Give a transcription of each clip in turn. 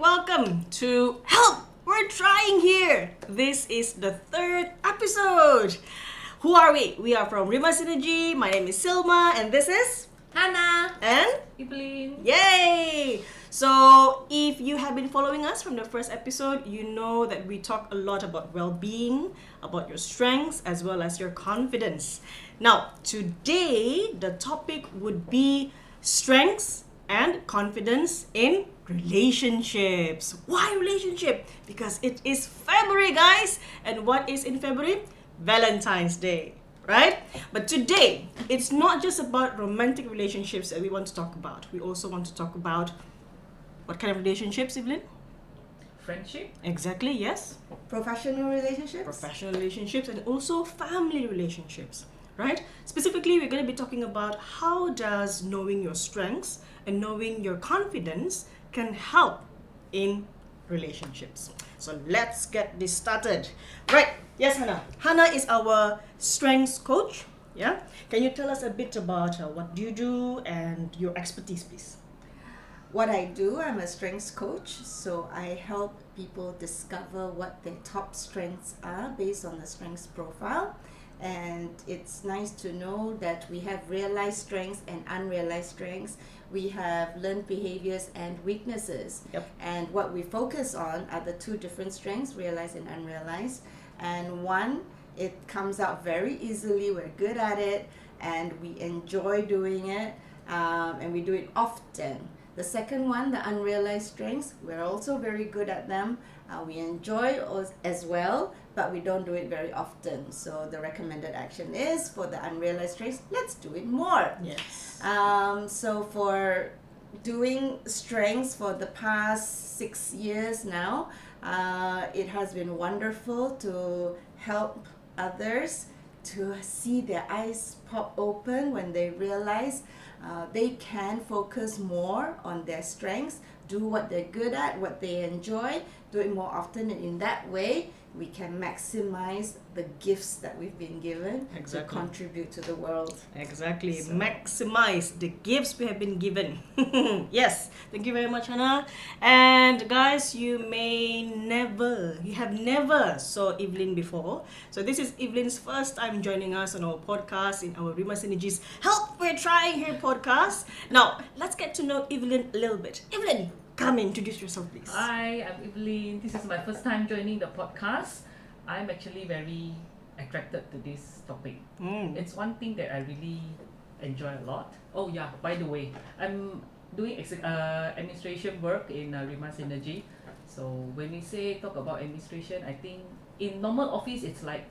welcome to Help! We're trying here! This is the third episode. Who are we? We are from Rima Synergy. My name is Sylma, and this is Hanaa and Evelyn. Yay! So, if you have been following us from the first episode, you know that we talk a lot about well-being, about your strengths, as well as your confidence. Now, today, the topic would be strengths and confidence in relationships. Why relationship? Because it is February, guys. And what is in February? Valentine's Day, right? But today, it's not just about romantic relationships that we want to talk about. We also want to talk about what kind of relationships, Evelyn? Friendship. Exactly, yes. Professional relationships? Professional relationships and also family relationships, right? Specifically, we're going to be talking about how does knowing your strengths and knowing your confidence can help in relationships. So let's get this started. Right, yes, Hanaa. Hanaa is our strengths coach, yeah? Can you tell us a bit about what do you do and your expertise, please? What I do, I'm a strengths coach, so I help people discover what their top strengths are based on the strengths profile. And it's nice to know that we have realized strengths and unrealized strengths. We have learned behaviors and weaknesses. Yep. And what we focus on are the two different strengths, realized and unrealized. And one, it comes out very easily, we're good at it, and we enjoy doing it, and we do it often. The second one, the unrealized strengths, we're also very good at them. We enjoy as well, but we don't do it very often. So the recommended action is for the unrealized strengths, let's do it more. Yes. So for doing strengths for the past 6 years now, it has been wonderful to help others to see their eyes pop open when they realize they can focus more on their strengths, do what they're good at, what they enjoy, do it more often, and in that way we can maximize the gifts that we've been given Exactly. to contribute to the world. Exactly. So- Maximize the gifts we have been given. Yes. Thank you very much, Hanaa. And guys, you have never saw Evelyn before. So this is Evelyn's first time joining us on our podcast in our Rima Synergy's Help! We're Trying Here podcast. Now, let's get to know Evelyn a little bit. Evelyn, come introduce yourself, please. Hi, I'm Evelyn. This is my first time joining the podcast. I'm actually very attracted to this topic. It's one thing that I really enjoy a lot. Oh yeah, by the way, I'm doing administration work in Rima Synergy. So when we talk about administration, I think in normal office it's like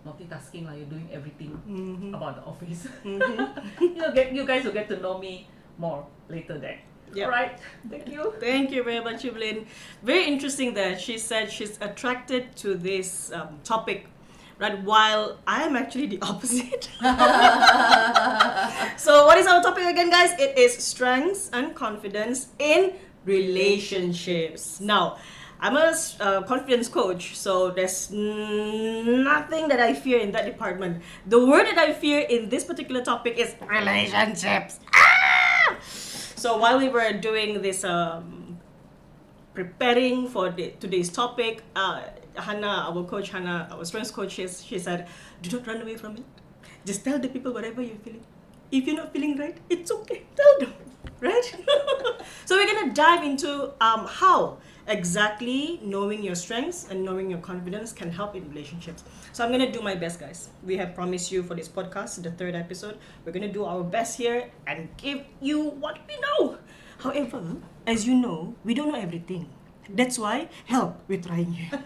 multitasking, like you're doing everything about the office. You guys will get to know me more later then. Yep. Alright, thank you. Thank you very much, Evelyn. Very interesting that she said she's attracted to this topic, right? While I am actually the opposite. So, what is our topic again, guys? It is strengths and confidence in relationships. Now, I'm a confidence coach, so there's nothing that I fear in that department. The word that I fear in this particular topic is relationships. So while we were doing this, preparing for today's topic, Hanaa, our coach Hanaa, our strengths coach, she said, do not run away from it. Just tell the people whatever you're feeling. If you're not feeling right, it's okay. Tell them, right? So we're going to dive into how exactly knowing your strengths and knowing your confidence can help in relationships. So I'm going to do my best, guys. We have promised you for this podcast, the third episode, we're going to do our best here and give you what we know. However, as you know, we don't know everything. That's why, help, we're trying here.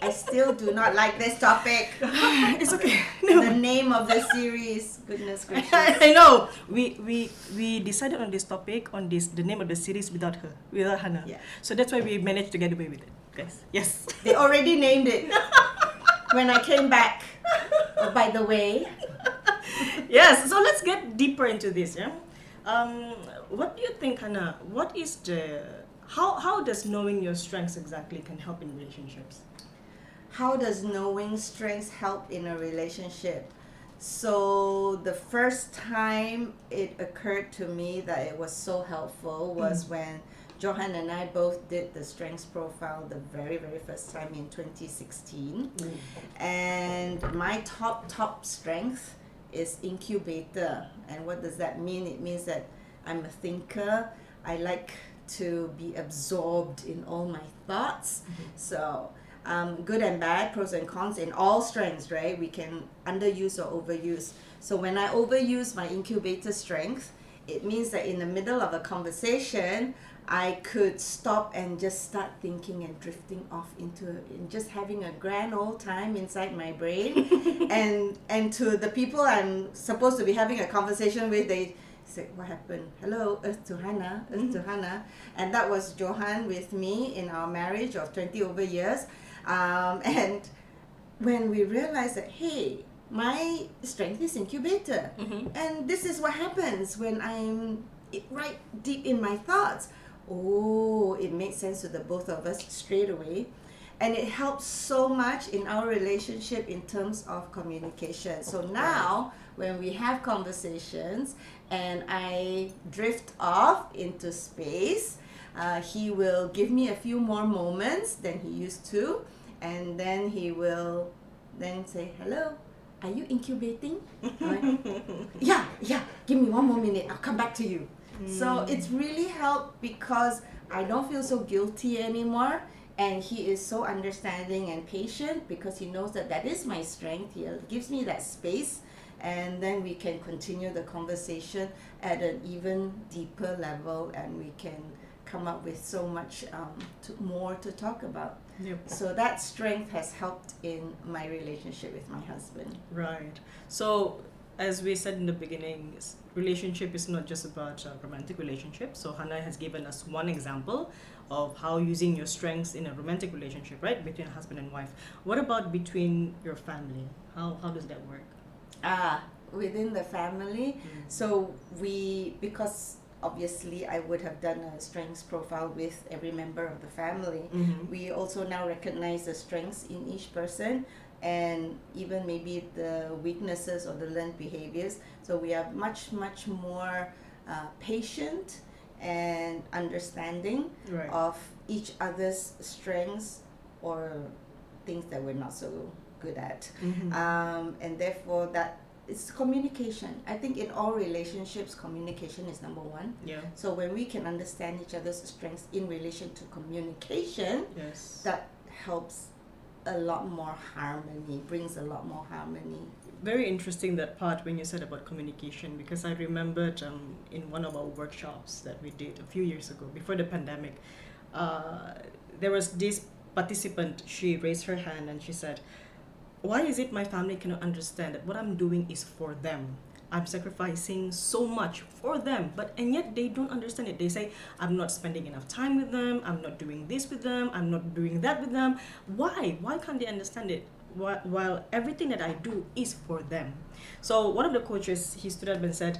I still do not like this topic. It's okay. The name of the series, goodness gracious. I know. We decided on this topic, the name of the series without Hanaa. Yeah. So that's why we managed to get away with it, guys. Yes. They already named it when I came back. Oh, by the way, Yes. So let's get deeper into this. Yeah. What do you think, Hanaa? What is how does knowing your strengths exactly can help in relationships? how does knowing strengths help in a relationship? So the first time it occurred to me that it was so helpful was when Johan and I both did the strengths profile the very, very first time in 2016. And my top strength is incubator. And what does that mean? It means that I'm a thinker. I like to be absorbed in all my thoughts. So good and bad, pros and cons in all strengths, right? We can underuse or overuse. So when I overuse my incubator strength, it means that in the middle of a conversation, I could stop and just start thinking and drifting off into just having a grand old time inside my brain. and to the people I'm supposed to be having a conversation with, they say, what happened? Hello, Earth to Hanaa, Earth to Hanaa. And that was Johan with me in our marriage of 20 over years. And when we realized that, hey, my strength is incubator. And this is what happens when I'm right deep in my thoughts. Oh, it made sense to the both of us straight away. And it helps so much in our relationship in terms of communication. So now, when we have conversations and I drift off into space, he will give me a few more moments than he used to. And then he will then say, hello, are you incubating? Yeah, give me one more minute, I'll come back to you. So it's really helped because I don't feel so guilty anymore, and he is so understanding and patient because he knows that that is my strength. He gives me that space, and then we can continue the conversation at an even deeper level, and we can come up with so much more to talk about. So that strength has helped in my relationship with my husband. Right. So as we said in the beginning, relationship is not just about a romantic relationship. So Hanaa has given us one example of how using your strengths in a romantic relationship, right, between a husband and wife. What about between your family? How does that work? Within the family, so because obviously I would have done a strengths profile with every member of the family. We also now recognize the strengths in each person, and even maybe the weaknesses or the learned behaviors. So we are much more patient and understanding of each other's strengths or things that we're not so good at. And therefore that it's communication. I think in all relationships, communication is number one. So when we can understand each other's strengths in relation to communication, that helps a lot more harmony, brings a lot more harmony. Very interesting that part when you said about communication, because I remembered in one of our workshops that we did a few years ago, before the pandemic, there was this participant, she raised her hand and she said, why is it my family cannot understand that what I'm doing is for them? I'm sacrificing so much for them, and yet they don't understand it. They say, I'm not spending enough time with them, I'm not doing this with them, I'm not doing that with them. Why? Why can't they understand it? While everything that I do is for them. So one of the coaches, he stood up and said,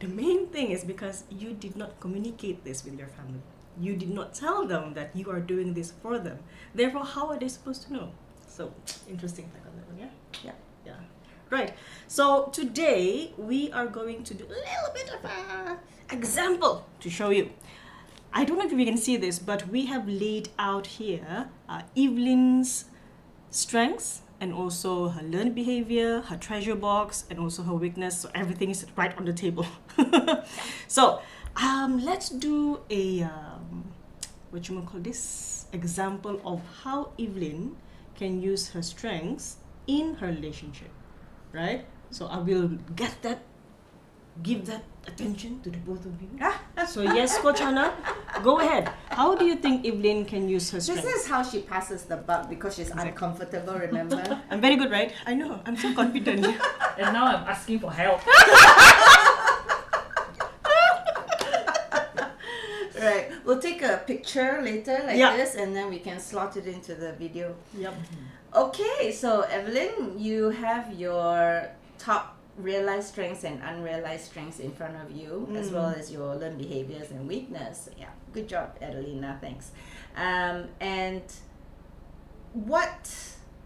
the main thing is because you did not communicate this with your family. You did not tell them that you are doing this for them. Therefore, how are they supposed to know? So interesting fact on that one, yeah? Yeah. Right. So today we are going to do a little bit of an example to show you. I don't know if you can see this, but we have laid out here Evelyn's strengths and also her learned behavior, her treasure box, and also her weakness. So everything is right on the table. So let's do a example of how Evelyn can use her strengths in her relationship, right? So I will give that attention to the both of you. So yes, Coach Hanaa, go ahead. How do you think Evelyn can use her strengths? This is how she passes the buck because she's uncomfortable, remember? I'm very good, right? I know, I'm so confident. And now I'm asking for help. Right, we'll take a picture later like this, and then we can slot it into the video. Okay, so Evelyn, you have your top realized strengths and unrealized strengths in front of you, as well as your learned behaviors and weakness. Yeah, good job, Adelina, thanks. And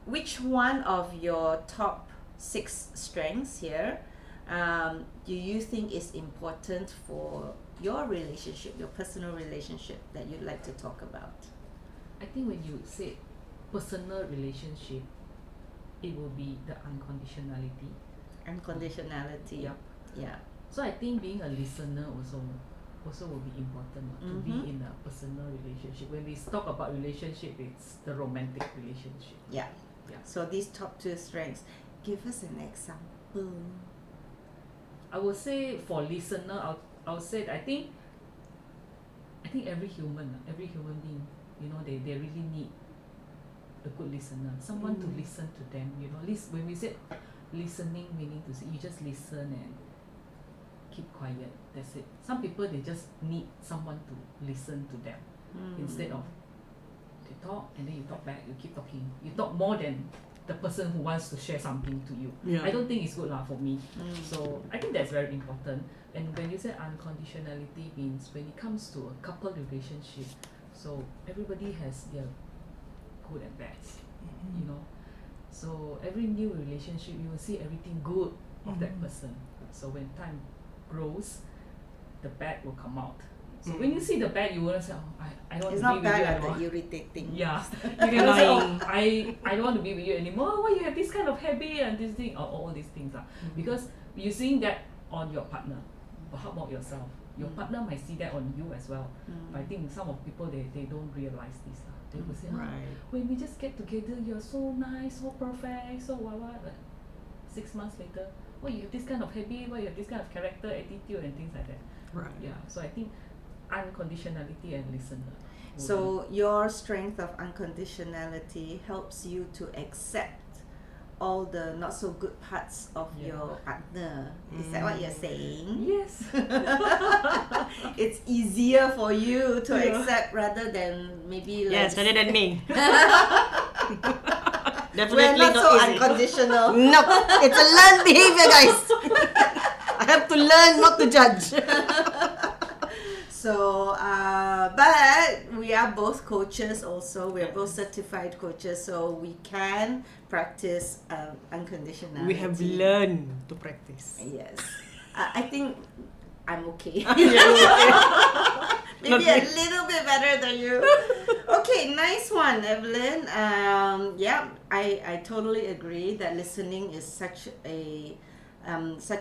which one of your top 6 strengths here do you think is important for your relationship, your personal relationship that you'd like to talk about? I think when you say personal relationship, it will be the unconditionality. Unconditionality. Yep. Yeah. So I think being a listener also will be important to be Mhm. in a personal relationship. When we talk about relationship, it's the romantic relationship. Yeah. Yeah. So these top 2 strengths, give us an example. I would say for listener, I would say that I think every human being, they really need a good listener, someone to listen to them. When we say listening, meaning to say you just listen and keep quiet. That's it. Some people, they just need someone to listen to them instead of they talk and then you talk back. You keep talking. You talk more than the person who wants to share something to you. Yeah. I don't think it's good for me. So I think that's very important. And when you say unconditionality, means when it comes to a couple relationship, so everybody has their good and bads, So every new relationship, you will see everything good of that person. So when time grows, the bad will come out. So when you see the bad, you will say, "Oh, I don't It's want to not be with you bad, anymore." the irritating. Yeah, you can say, "Oh, I don't want to be with you anymore. Why you have this kind of habit and this thing, or all these things Because you're seeing that on your partner, but how about yourself? Your partner might see that on you as well. But I think some of people they don't realize this. They will say, Right. when we just get together, you're so nice, so perfect, so what. But 6 months later, you have this kind of habit, you have this kind of character, attitude, and things like that. Right. Yeah. So I think unconditionality and listener. So your strength of unconditionality helps you to accept all the not so good parts of your partner. Is that what you're saying? Yes. It's easier for you to accept rather than maybe Yes, rather than me. we're Definitely not so easy. unconditional. No, it's a learned behavior, guys. I have to learn not to judge. So, but we are both coaches also. We are both certified coaches, so we can practice unconditionality. We have learned to practice. Yes. I think I'm okay. Not Maybe a me. little bit better than you. Okay, nice one, Evelyn. I totally agree that listening is such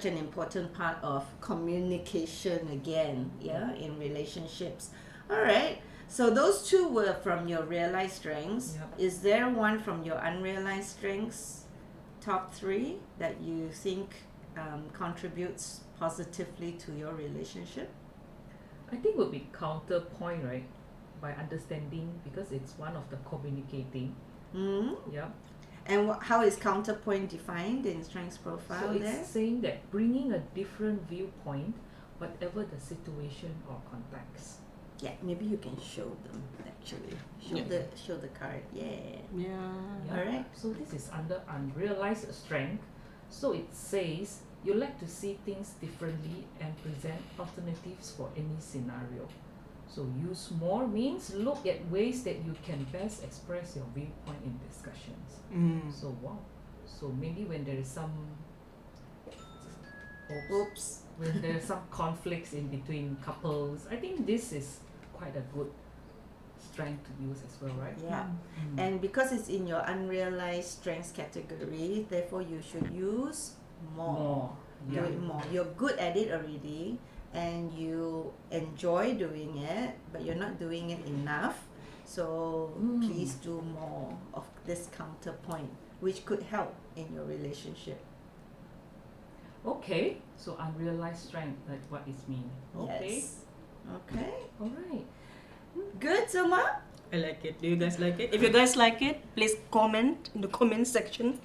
an important part of communication again, in relationships. All right. So those 2 were from your realized strengths. Yep. Is there one from your unrealized strengths, top 3, that you think contributes positively to your relationship? I think would be counterpoint, right? By understanding, because it's one of the communicating. Yeah. And how is counterpoint defined in strengths profile So there? it's saying that bringing a different viewpoint, whatever the situation or context. Yeah, maybe you can show them actually. Show the card. Yeah. Yeah. Alright. So this is under unrealized strength. So it says you like to see things differently and present alternatives for any scenario. So use more means look at ways that you can best express your viewpoint in discussions. So wow. So maybe when there is some Oops. when there are some conflicts in between couples, I think this is quite a good strength to use as well, right? Yeah. And because it's in your unrealized strengths category, therefore you should use more. Do Yeah. it more. You're good at it already and you enjoy doing it, but you're not doing it enough. So please do more of this counterpoint, which could help in your relationship. Okay. So unrealized strength, like what is mean? Okay. Yes. Okay. All right. Good, Sylma? I like it. Do you guys like it? If you guys like it, please comment in the comment section.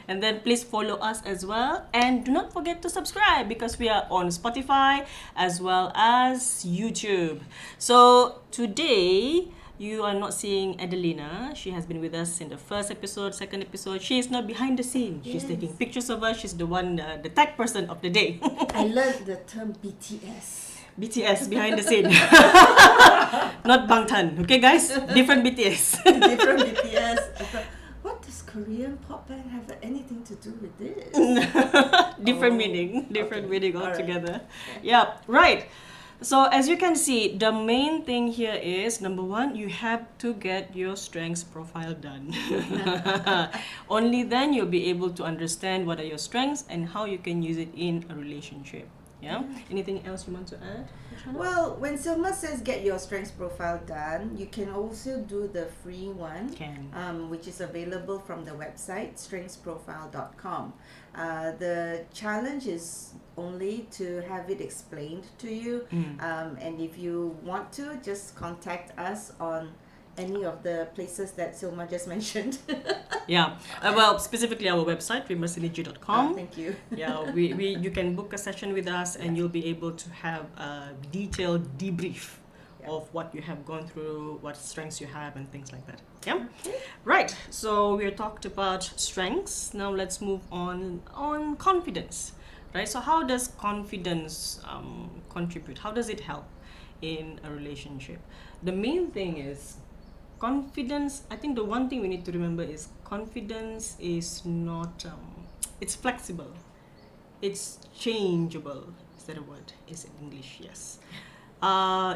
And then please follow us as well. And do not forget to subscribe because we are on Spotify as well as YouTube. So today, you are not seeing Adelina. She has been with us in the first episode, second episode. She is not behind the scene. She's taking pictures of us. She's the one, the tech person of the day. I learned the term BTS. BTS behind the scene. Not Bangtan. Okay, guys? Different BTS. Different BTS. I thought, what does Korean pop band have anything to do with this? Different Oh, meaning okay. meaning All right. altogether. Yeah, right. So as you can see, the main thing here is number one, you have to get your strengths profile done. Only then you'll be able to understand what are your strengths and how you can use it in a relationship. Yeah. Anything else you want to add, Hanaa? Well, when Sylma says get your strengths profile done, you can also do the free one, which is available from the website strengthsprofile.com. The challenge is only to have it explained to you, and if you want to, just contact us on any of the places that Sylma just mentioned. Yeah. Well, specifically our website, remersynergy.com. Thank you. Yeah, you can book a session with us and you'll be able to have a detailed debrief of what you have gone through, what strengths you have and things like that. Yeah. Right. So we talked about strengths. Now let's move on confidence. Right? So how does confidence contribute? How does it help in a relationship? The main thing is confidence. I think the one thing we need to remember is confidence is not it's flexible, it's changeable. Is that a word? Is it English? Yes.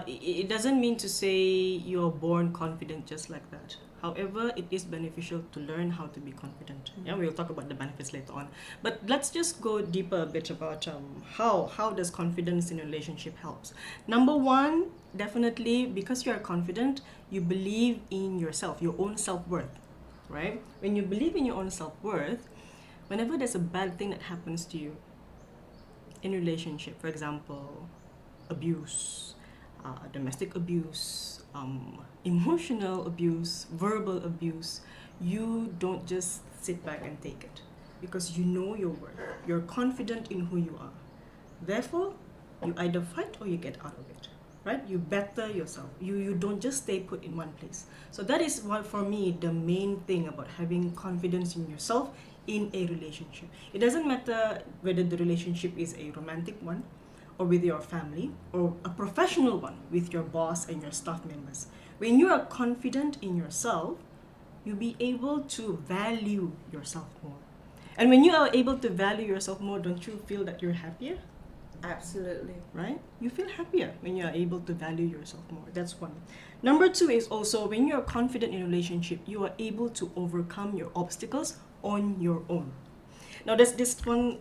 It doesn't mean to say you're born confident just like that. However, it is beneficial to learn how to be confident. Yeah, we'll talk about the benefits later on. But let's just go deeper a bit about how does confidence in a relationship helps. Number one, definitely because you are confident, you believe in yourself, your own self-worth, right? When you believe in your own self-worth, whenever there's a bad thing that happens to you in a relationship, for example, abuse, domestic abuse, emotional abuse, verbal abuse, you don't just sit back and take it because you know your worth. You're confident in who you are. Therefore, you either fight or you get out of it, right? You better yourself. You don't just stay put in one place. So that is what, for me, the main thing about having confidence in yourself in a relationship. It doesn't matter whether the relationship is a romantic one, or with your family, or a professional one with your boss and your staff members. When you are confident in yourself, you'll be able to value yourself more. And when you are able to value yourself more, don't you feel that you're happier? Absolutely. Right? You feel happier when you are able to value yourself more. That's one. Number two is also when you're confident in a relationship, you are able to overcome your obstacles on your own. Now, there's this one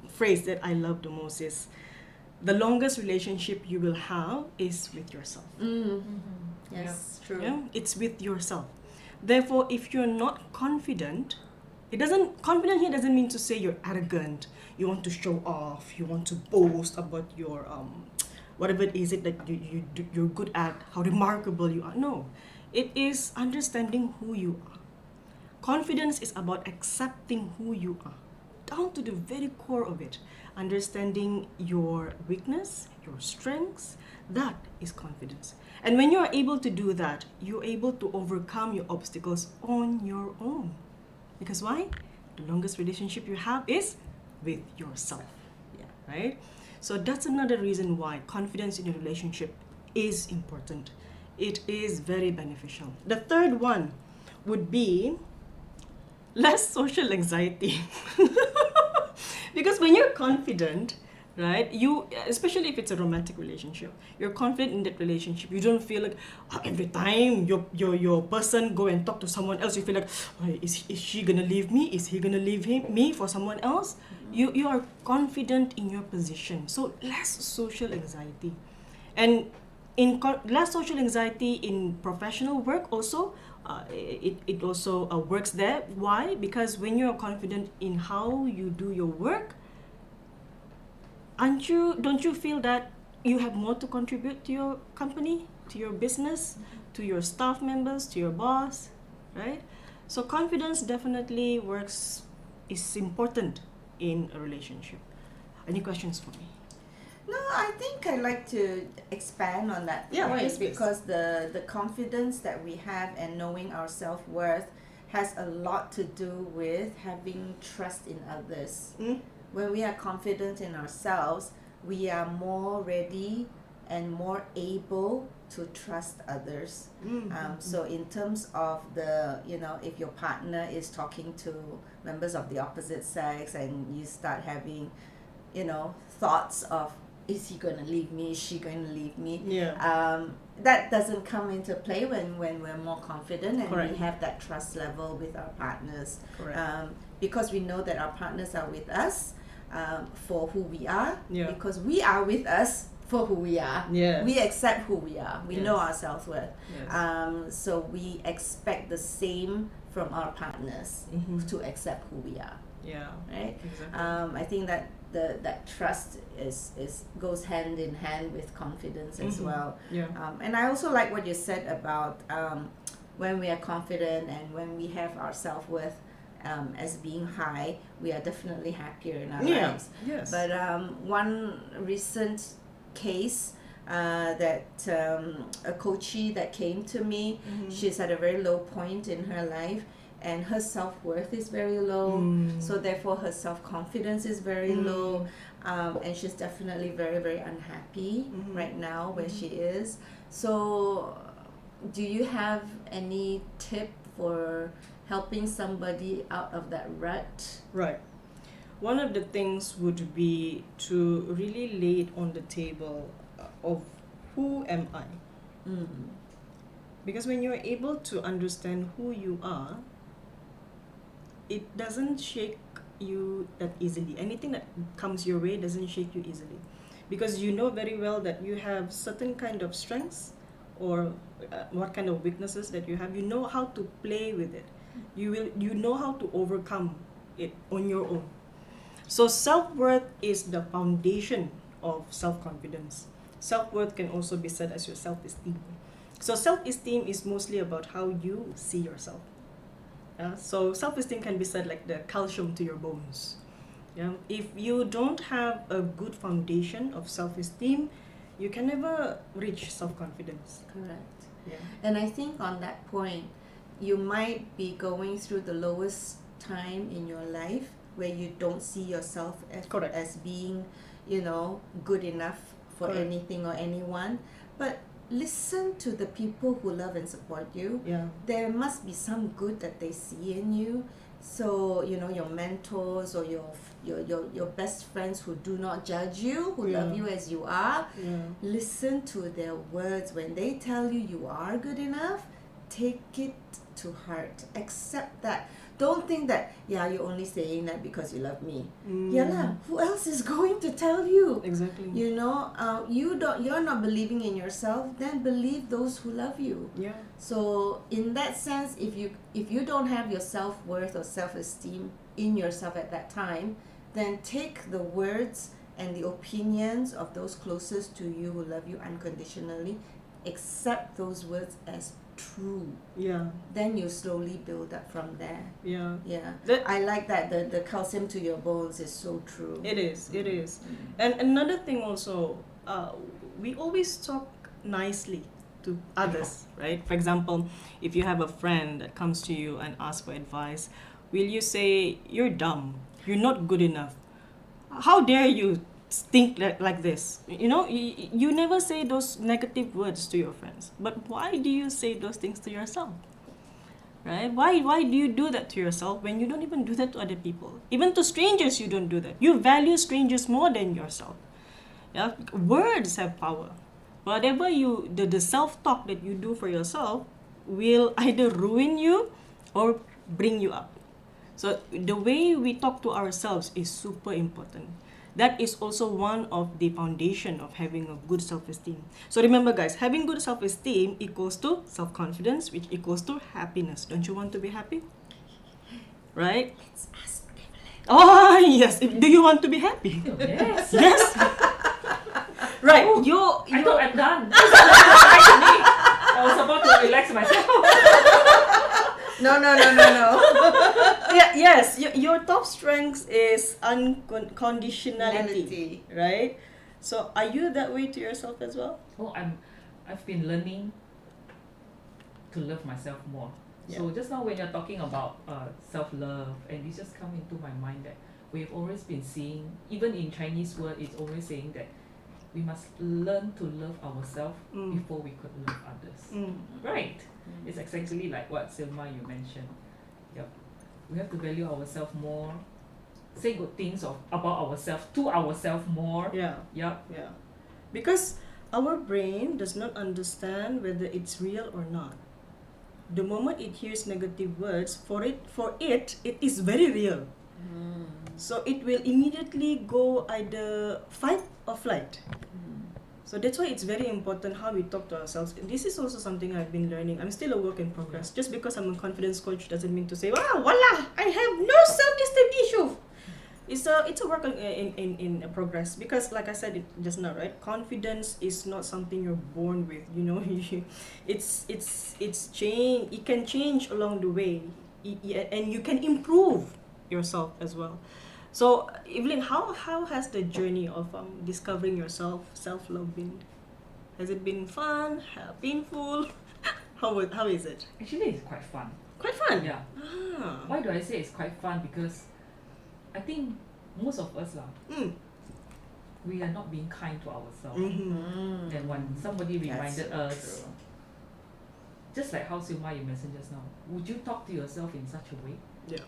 phrase that I love the most is, the longest relationship you will have is with yourself. Yes, true. Yeah, it's with yourself. Therefore, if you're not confident, confident here doesn't mean to say you're arrogant, you want to show off, you want to boast about your whatever it is that you're good at, how remarkable you are. No, it is understanding who you are. Confidence is about accepting who you are, down to the very core of it. Understanding your weakness, your strengths, that is confidence. And when you are able to do that, you're able to overcome your obstacles on your own. Because why? The longest relationship you have is with yourself. Yeah, right? So that's another reason why confidence in a relationship is important. It is very beneficial. The third one would be less social anxiety. Because when you're confident, right, you, especially if it's a romantic relationship, you're confident in that relationship. You don't feel like every time your person go and talk to someone else, you feel like, is she gonna leave me? Is he gonna leave me for someone else? You are confident in your position, so less social anxiety, and less social anxiety in professional work also. It also works there. Why? Because when you're confident in how you do your work, don't you feel that you have more to contribute to your company, to your business, to your staff members, to your boss, right? So confidence definitely works, is important in a relationship. Any questions for me? No, I think I'd like to expand on that point, please. because the confidence that we have and knowing our self-worth has a lot to do with having trust in others. When we are confident in ourselves, we are more ready and more able to trust others. So in terms of the, if your partner is talking to members of the opposite sex and you start having, thoughts of, is he going to leave me? Is she going to leave me? That doesn't come into play when we're more confident and Correct. we have that trust level with our partners. Correct. Because we know that our partners are with us for who we are, Yeah. because we are with us for who we are. Yes. We accept who we are. We Yes. know our self-worth. Yes. So we expect the same from our partners to accept who we are. Yeah. Right? Exactly. I think that that trust is goes hand in hand with confidence as well. Yeah. And I also like what you said about when we are confident and when we have our self-worth as being high, we are definitely happier in our lives. Yes. But one recent case that a coachee that came to me, she's at a very low point in her life, and her self-worth is very low, so therefore her self-confidence is very low, and she's definitely very, very unhappy right now where she is. So do you have any tip for helping somebody out of that rut? Right. One of the things would be to really lay it on the table of who am I? Because when you're able to understand who you are, it doesn't shake you that easily. Anything that comes your way doesn't shake you easily, because you know very well that you have certain kind of strengths or what kind of weaknesses that you have. You know how to play with it. You know how to overcome it on your own. So self-worth is the foundation of self-confidence. Self-worth can also be said as your self-esteem. So self-esteem is mostly about how you see yourself. So self-esteem can be said like the calcium to your bones. If you don't have a good foundation of self-esteem, you can never reach self-confidence. Correct. Yeah. And I think on that point, you might be going through the lowest time in your life where you don't see yourself Correct. as being, good enough for Correct. anything or anyone. But listen to the people who love and support you. Yeah. There must be some good that they see in you. So, your mentors or your best friends who do not judge you, who love you as you are, listen to their words. When they tell you you are good enough, take it to heart. Accept that. Don't think that, you're only saying that because you love me. Who else is going to tell you? Exactly. You're not believing in yourself, then believe those who love you. Yeah. So in that sense, if you don't have your self-worth or self-esteem in yourself at that time, then take the words and the opinions of those closest to you who love you unconditionally, accept those words as true. Yeah. Then you slowly build up from there. Yeah. Yeah. That- I like that. The calcium to your bones is so true. It is. It is. And another thing also, we always talk nicely to others, right? For example, if you have a friend that comes to you and asks for advice, will you say, "You're dumb, you're not good enough, how dare you think like this?" You never say those negative words to your friends. But why do you say those things to yourself? Right? Why do you do that to yourself when you don't even do that to other people? Even to strangers, you don't do that. You value strangers more than yourself. Yeah? Words have power. Whatever the self-talk that you do for yourself will either ruin you or bring you up. So the way we talk to ourselves is super important. That is also one of the foundation of having a good self-esteem. So remember guys, having good self-esteem equals to self-confidence, which equals to happiness. Don't you want to be happy? Right? Let's ask Evelyn. Oh, yes. Do you want to be happy? Yes. Yes. Right. Oh, You I thought I'm done. I was about to relax myself. No. yes, your top strength is unconditionality, right? So are you that way to yourself as well? Oh, I've been learning to love myself more. So just now when you're talking about self-love, and it just come into my mind that we've always been seeing, even in Chinese word, it's always saying that we must learn to love ourselves before we could love others. Right? It's exactly like what Sylma you mentioned. Yep. We have to value ourselves more, say good things about ourselves to ourselves more. Yeah. Yep. Yeah. Because our brain does not understand whether it's real or not. The moment it hears negative words, for it is very real. So it will immediately go either fight or flight. So that's why it's very important how we talk to ourselves. This is also something I've been learning. I'm still a work in progress. Just because I'm a confidence coach doesn't mean to say, wow, voila, I have no self-esteem issue. It's a work in progress, because like I said it just now, right? Confidence is not something you're born with. You know, it's change. It can change along the way, and you can improve yourself as well. So Evelyn, how has the journey of discovering yourself, self-love been? Has it been fun? Painful? How is it? Actually, it's quite fun. Quite fun. Yeah. Ah. Why do I say it's quite fun? Because I think most of us we are not being kind to ourselves. And when somebody reminded us, true. just like how Sylma you mentioned just now, would you talk to yourself in such a way? Yeah.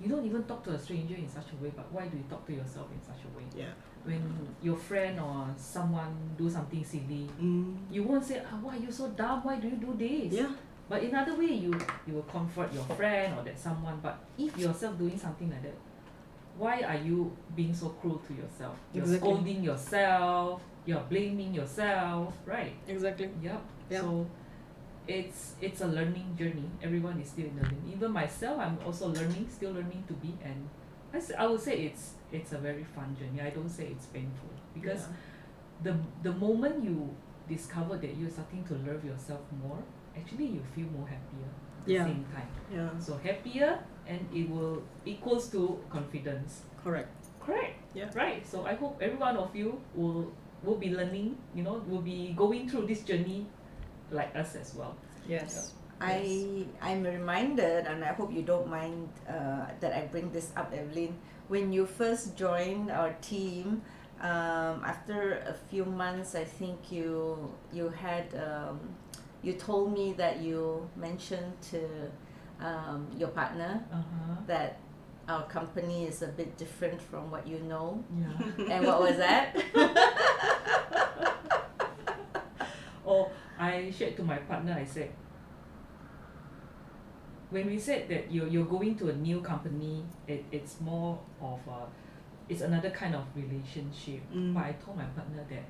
You don't even talk to a stranger in such a way, but why do you talk to yourself in such a way? Yeah. When your friend or someone do something silly, you won't say, why are you so dumb? Why do you do this? Yeah. But in other way, you will comfort your friend or that someone. But if yourself doing something like that, why are you being so cruel to yourself? You're Exactly. scolding yourself, you're blaming yourself, right? Exactly. Yep. Yeah. So it's a learning journey. Everyone is still in learning. Even myself, I'm also learning, still learning to be. And I would say it's a very fun journey. I don't say it's painful, because the moment you discover that you're starting to love yourself more, actually you feel more happier at the same time. Yeah. So happier, and it will equals to confidence. Correct. Yeah. Right. So I hope every one of you will be learning, will be going through this journey like us as well. Yes. I'm reminded, and I hope you don't mind that I bring this up, Evelyn. When you first joined our team, after a few months, I think you had you told me that you mentioned to your partner that our company is a bit different from what you know. Yeah. And what was that? Or I shared to my partner, I said, when we said that you're going to a new company, it's more of it's another kind of relationship. But I told my partner that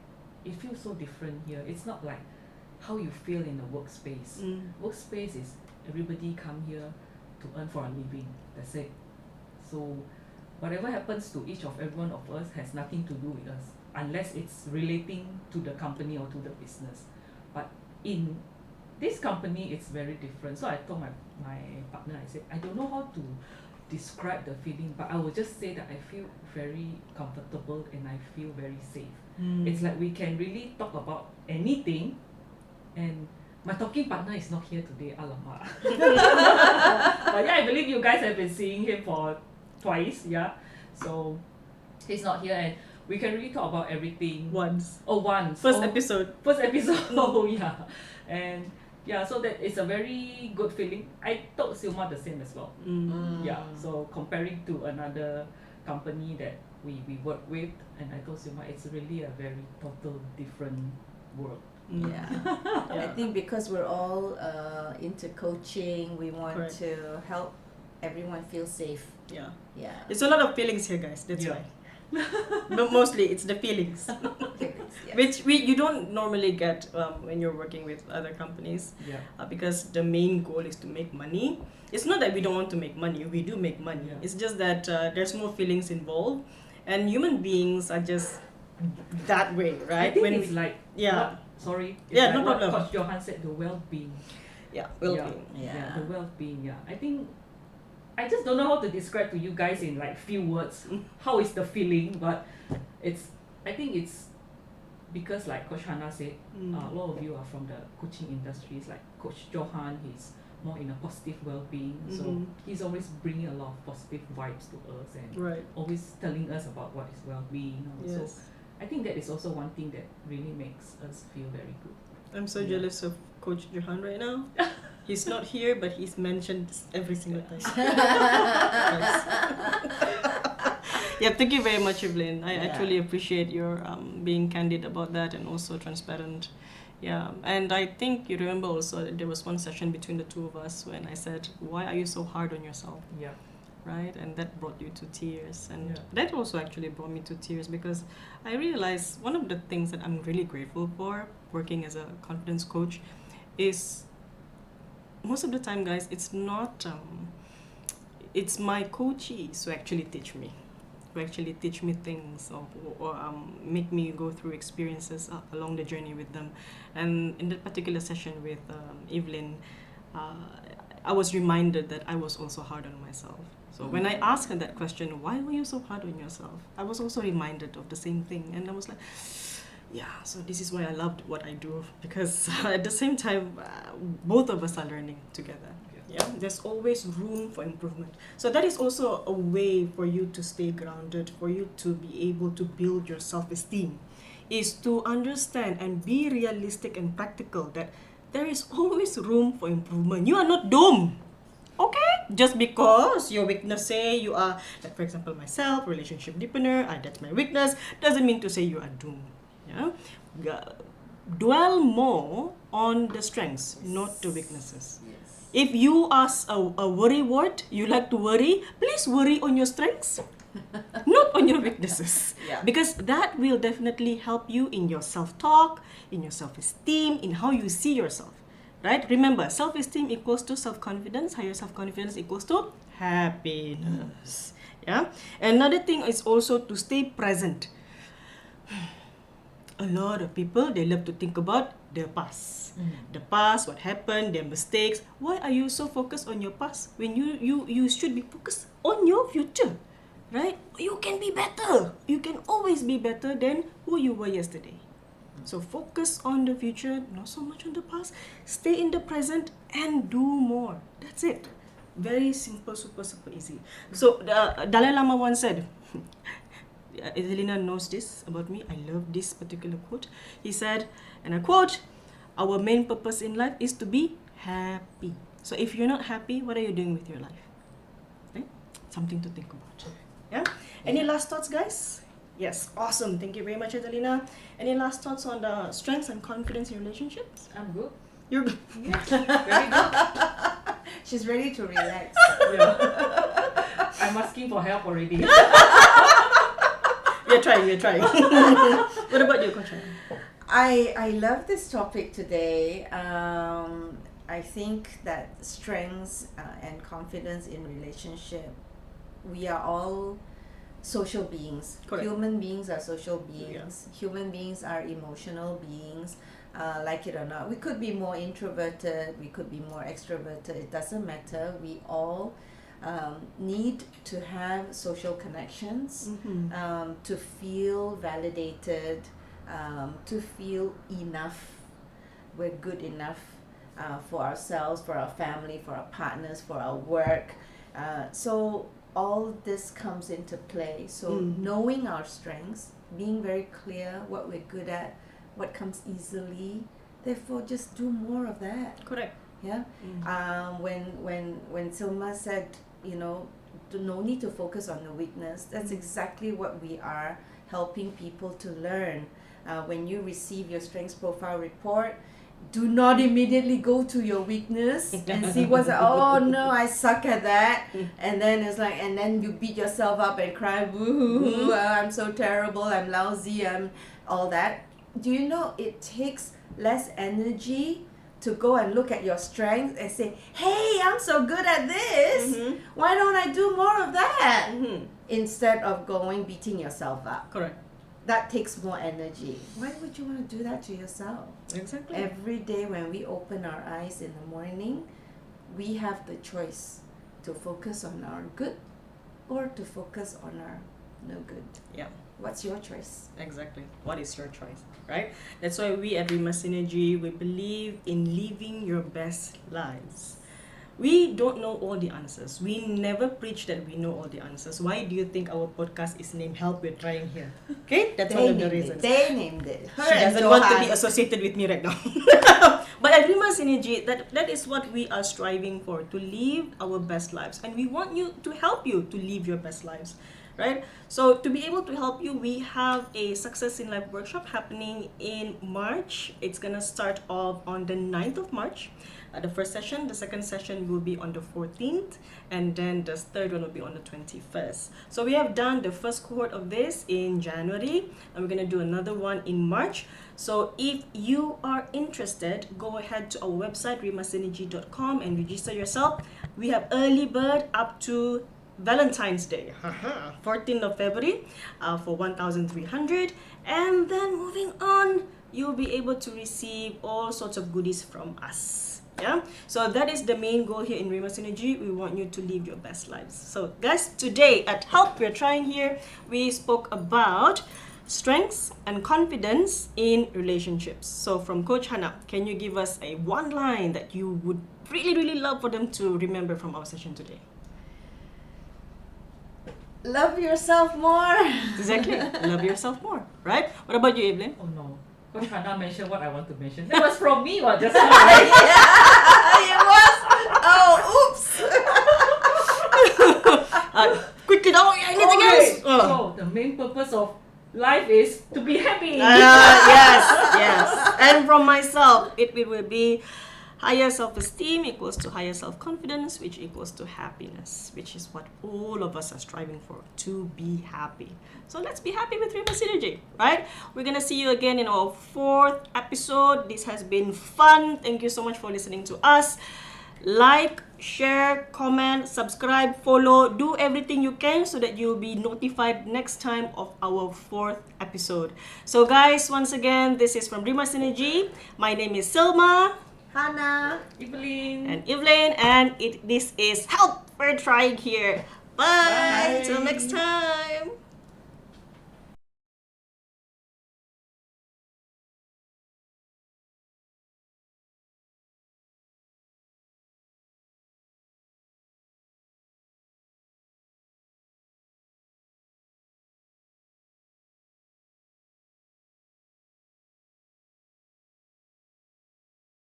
it feels so different here. It's not like how you feel in the workspace. Workspace is everybody come here to earn for a living. That's it. So whatever happens to each of every one of us has nothing to do with us, unless it's relating to the company or to the business. But in this company, it's very different. So I told my partner, I said, I don't know how to describe the feeling, but I will just say that I feel very comfortable and I feel very safe. It's like we can really talk about anything, and my talking partner is not here today, alamak. But yeah, I believe you guys have been seeing him for twice, yeah. So he's not here, and we can really talk about everything. Once. First Episode. First episode. Oh yeah. And yeah, so that is a very good feeling. I told Sylma the same as well. Yeah. So comparing to another company that we work with, and I told Sylma it's really a very total different world. Yeah. I think because we're all into coaching, we want to help everyone feel safe. Yeah. Yeah. It's a lot of feelings here, guys. That's why. But mostly it's the feelings, which you don't normally get when you're working with other companies. Yeah. Because the main goal is to make money. It's not that we don't want to make money. We do make money. Yeah. It's just that there's more feelings involved, and human beings are just that way, right? I think it's like no like problem. Coach Johan said, the well-being. Yeah, well-being. Yeah. The well-being. Yeah. I think I just don't know how to describe to you guys in like few words how is the feeling, but I think it's because like Coach Hanaa said, a lot of you are from the coaching industries. Like Coach Johan, he's more in a positive well-being, so he's always bringing a lot of positive vibes to us and always telling us about what is well-being. Yes. So I think that is also one thing that really makes us feel very good. I'm so jealous of Coach Johan right now. He's not here, but he's mentioned every single time. Yeah, thank you very much, Evelyn. I truly appreciate your being candid about that and also transparent. Yeah, and I think you remember also that there was one session between the two of us when I said, why are you so hard on yourself? Yeah. Right? And that brought you to tears. And that also actually brought me to tears because I realized one of the things that I'm really grateful for working as a confidence coach is most of the time, guys, it's not, it's my coachees who actually teach me. Who actually teach me things or make me go through experiences along the journey with them. And in that particular session with Evelyn, I was reminded that I was also hard on myself. So when I asked her that question, why were you so hard on yourself? I was also reminded of the same thing. And I was like, yeah, so this is why I loved what I do. Because at the same time, both of us are learning together. Yeah, there's always room for improvement. So that is also a way for you to stay grounded, for you to be able to build your self-esteem, is to understand and be realistic and practical that there is always room for improvement. You are not doomed. Okay? Just because your weakness say you are, like for example myself, relationship deepener, that's my weakness, doesn't mean to say you are doomed. Yeah? Dwell more on the strengths, not the weaknesses. If you are a worry word, you like to worry, please worry on your strengths, not on your weaknesses. Because that will definitely help you in your self-talk, in your self-esteem, in how you see yourself. Right? Remember, self-esteem equals to self-confidence, higher self-confidence equals to happiness. Yeah? Another thing is also to stay present. A lot of people, they love to think about their past. The past, what happened, their mistakes. Why are you so focused on your past when you should be focused on your future? Right? You can be better. You can always be better than who you were yesterday. So focus on the future, not so much on the past. Stay in the present and do more. That's it. Very simple, super easy. So Dalai Lama once said, Evelina knows this about me. I love this particular quote. He said, and I quote, our main purpose in life is to be happy. So if you're not happy, what are you doing with your life? Right? Something to think about. Yeah? Any last thoughts, guys? Yes, awesome. Thank you very much, Adelina. Any last thoughts on the strengths and confidence in relationships? I'm good. You're good. Yeah, very good. She's ready to relax. Yeah. I'm asking for help already. We're trying. What about you, Coach Hanaa? I love this topic today. I think that strengths and confidence in relationship, we are all social beings. Correct. Human beings are social beings. Human beings are emotional beings. Like it or not, we could be more introverted, we could be more extroverted, it doesn't matter. We all need to have social connections, to feel validated, to feel enough. We're good enough for ourselves, for our family, for our partners, for our work. So all this comes into play. So knowing our strengths, being very clear what we're good at, what comes easily, therefore just do more of that. Correct. Yeah. When Sylma said, no need to focus on the weakness, that's exactly what we are helping people to learn. When you receive your strengths profile report, do not immediately go to your weakness and see what's, oh no, I suck at that. And then it's like, and then you beat yourself up and cry, woo, I'm so terrible, I'm lousy, I'm all that. Do you know it takes less energy to go and look at your strengths and say, hey, I'm so good at this. Why don't I do more of that? Instead of going beating yourself up. Correct. That takes more energy. Why would you want to do that to yourself? Exactly. Every day when we open our eyes in the morning, we have the choice to focus on our good or to focus on our no good. Yeah. What's your choice? Exactly. What is your choice? Right? That's why we at Rima Synergy, we believe in living your best lives. We don't know all the answers. We never preach that we know all the answers. Why do you think our podcast is named Help We're Trying Here? Okay, that's one of the reasons. They named it. Her She and doesn't want to Johan. be associated with me right now. But at Rima Synergy, that is what we are striving for, to live our best lives. And we want you to help you to live your best lives. Right? So to be able to help you, we have a Success in Life workshop happening in March. It's gonna start off on the 9th of March. The first session, the second session will be on the 14th, and then the third one will be on the 21st. So we have done the first cohort of this in January, and we're gonna do another one in March. So if you are interested, go ahead to our website rimasynergy.com and register yourself. We have early bird up to Valentine's Day, 14th of February, for 1,300. And then moving on, you'll be able to receive all sorts of goodies from us. Yeah, so that is the main goal here in Rima Synergy. We want you to live your best lives. So guys, today at Help We're Trying Here, we spoke about strengths and confidence in relationships. So from Coach Hanaa, can you give us a one line that you would really love for them to remember from our session today? Love yourself more. Exactly. Love yourself more, right? What about you, Evelyn? Oh no. Coach Hanaa mentioned what I want to mention. That was from me, what, just now, Yeah, right? it was. Oh, oops. Quickly now, anything else? So the main purpose of life is to be happy. Yes. And from myself, it will be higher self-esteem equals to higher self-confidence, which equals to happiness, which is what all of us are striving for, to be happy. So let's be happy with Rima Synergy, right? We're going to see you again in our 4th episode. This has been fun. Thank you so much for listening to us. Like, share, comment, subscribe, follow, do everything you can so that you'll be notified next time of our 4th episode. So guys, once again, this is from Rima Synergy. My name is Sylma. Hanaa. Evelyn. And Evelyn, and this is Help We're Trying Here. Bye. Bye. Till next time.